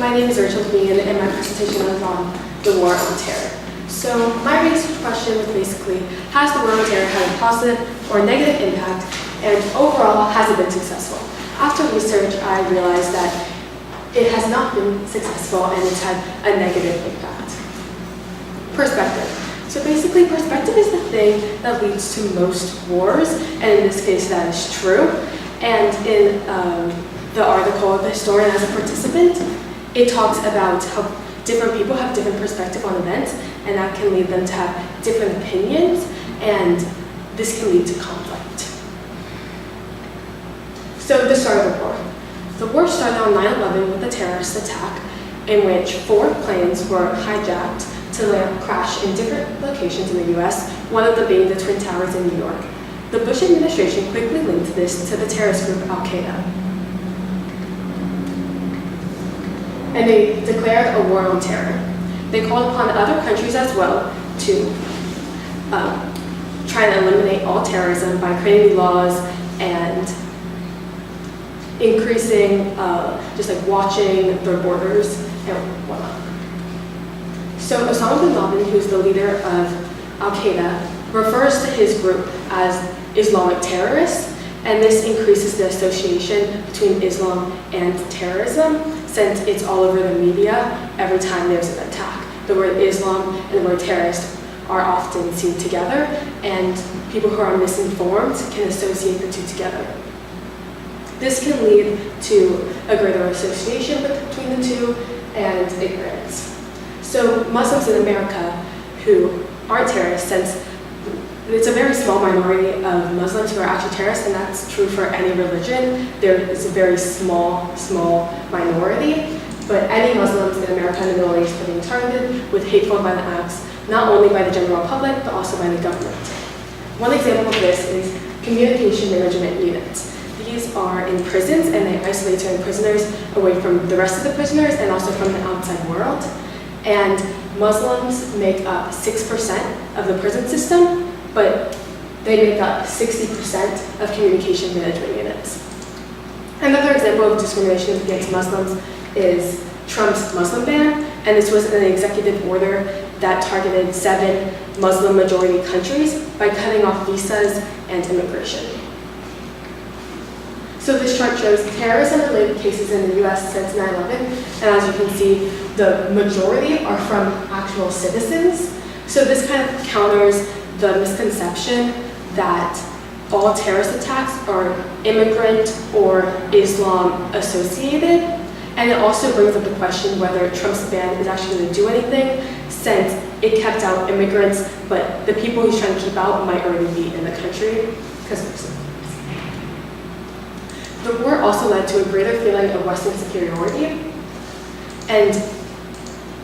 my name is Rachel Bean, and my presentation is on the War on Terror. So my research question was basically, has the War on Terror had a positive or negative impact, and overall, has it been successful? After research, I realized that it has not been successful and it's had a negative impact. Perspective. So basically, perspective is the thing that leads to most wars, and in this case, that is true. And in the article, The Historian as a Participant, it talks about how different people have different perspective on events, and that can lead them to have different opinions, and this can lead to conflict. So the start of the war. The war started on 9/11 with a terrorist attack in which 4 planes were hijacked to crash in different locations in the US, one of them being the Twin Towers in New York. The Bush administration quickly linked this to the terrorist group Al-Qaeda. And they declared a war on terror. They called upon other countries as well to try to eliminate all terrorism by creating laws and increasing, just like watching their borders and whatnot. So Osama bin Laden, who's the leader of Al-Qaeda, refers to his group as Islamic terrorists, and this increases the association between Islam and terrorism, since it's all over the media every time there's an attack. The word Islam and the word terrorist are often seen together, and people who are misinformed can associate the two together. This can lead to a greater association between the two and ignorance. So Muslims in America who are terrorists, since it's a very small minority of Muslims who are actually terrorists, and that's true for any religion. There is a very small minority, but any Muslims in America and the Middle East are being targeted with hateful and violent acts, not only by the general public, but also by the government. One example of this is communication management units. These are in prisons, and they isolate certain prisoners away from the rest of the prisoners and also from the outside world. And Muslims make up 6% of the prison system, but they make up 60% of communication management units. Another example of discrimination against Muslims is Trump's Muslim ban, and this was an executive order that targeted 7 Muslim majority countries by cutting off visas and immigration. So this chart shows terrorism-related cases in the US since 9/11, and as you can see, the majority are from actual citizens. So this kind of counters the misconception that all terrorist attacks are immigrant or Islam associated, and it also brings up the question whether Trump's ban is actually going to do anything, since it kept out immigrants, but the people he's trying to keep out might already be in the country because of this. The war also led to a greater feeling of Western superiority, and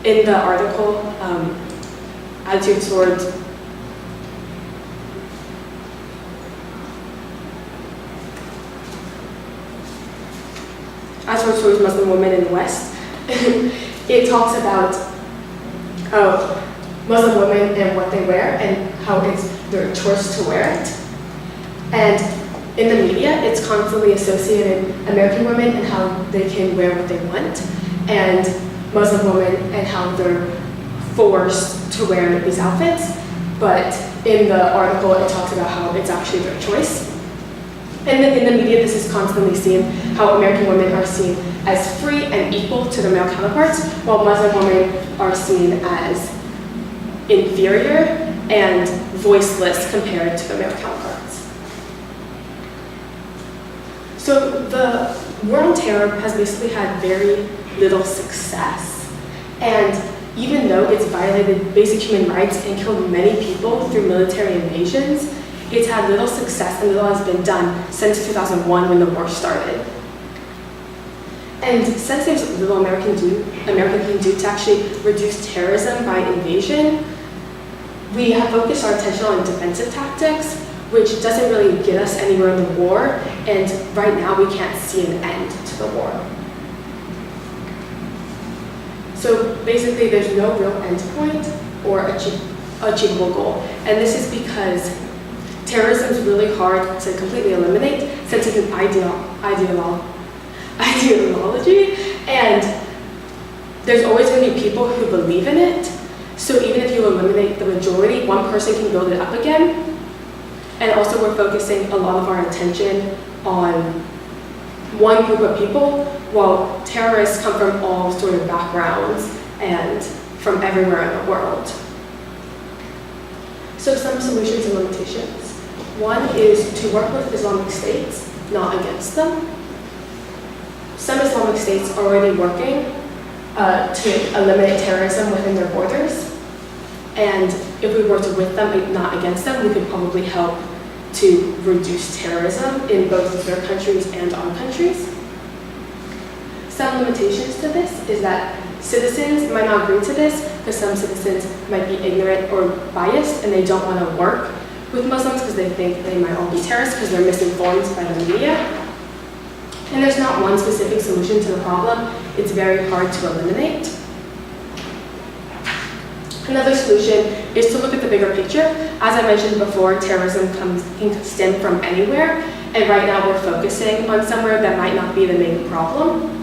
in the article, attitudes towards Muslim women in the West, it talks about Muslim women and what they wear and how it's their choice to wear it. And in the media, it's constantly associated American women and how they can wear what they want, and Muslim women and how they're forced to wear these outfits. But in the article, it talks about how it's actually their choice. And in the media, this is constantly seen how American women are seen as free and equal to their male counterparts, while Muslim women are seen as inferior and voiceless compared to their male counterparts. So the war on terror has basically had very little success. And even though it's violated basic human rights and killed many people through military invasions, it's had little success and little has been done since 2001 when the war started. And since there's little American can do to actually reduce terrorism by invasion, we have focused our attention on defensive tactics, which doesn't really get us anywhere in the war, and right now we can't see an end to the war. So basically there's no real end point or achievable goal, and this is because terrorism is really hard to completely eliminate since it's an ideology, and people who believe in it. So even if you eliminate the majority, one person can build it up again. And also we're focusing a lot of our attention on one group of people, while terrorists come from all sort of backgrounds and from everywhere in the world. So some solutions and limitations. One is to work with Islamic states, not against them. Some Islamic states are already working to eliminate terrorism within their borders. And if we worked with them, not against them, we could probably help to reduce terrorism in both their countries and our countries. Some limitations to this is that citizens might not agree to this because some citizens might be ignorant or biased and they don't want to work with Muslims because they think they might all be terrorists because they're misinformed by the media. And there's not one specific solution to the problem. It's very hard to eliminate. Another solution is to look at the bigger picture. As I mentioned before, terrorism can stem from anywhere, and right now we're focusing on somewhere that might not be the main problem.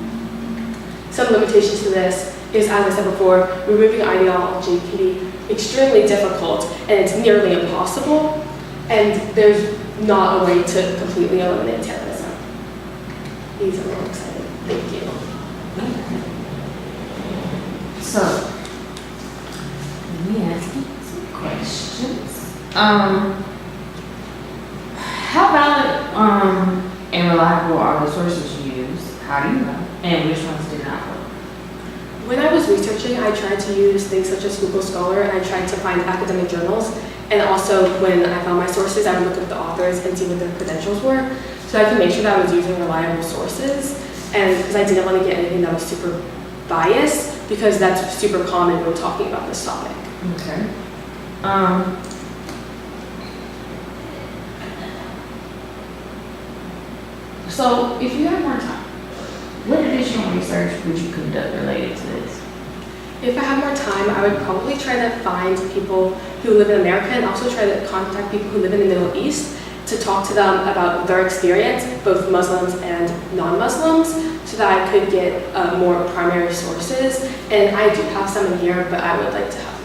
Some limitations to this is, as I said before, removing ideology can be extremely difficult, and it's nearly impossible, and there's not a way to completely eliminate terrorism. These are all exciting. Thank you. So, let me ask you some questions. How valid and reliable are the sources you use? How do you know? And which ones did not work? When I was researching, I tried to use things such as Google Scholar, and I tried to find academic journals. And also, when I found my sources, I would look at the authors and see what their credentials were, so I could make sure that I was using reliable sources. And because I didn't want to get anything that was super biased, because that's super common when talking about this topic. Okay. So, if you had more time, what additional research would you conduct related to this? If I had more time, I would probably try to find people who live in America and also try to contact people who live in the Middle East to talk to them about their experience, both Muslims and non-Muslims, so that I could get more primary sources. And I do have some in here, but I would like to have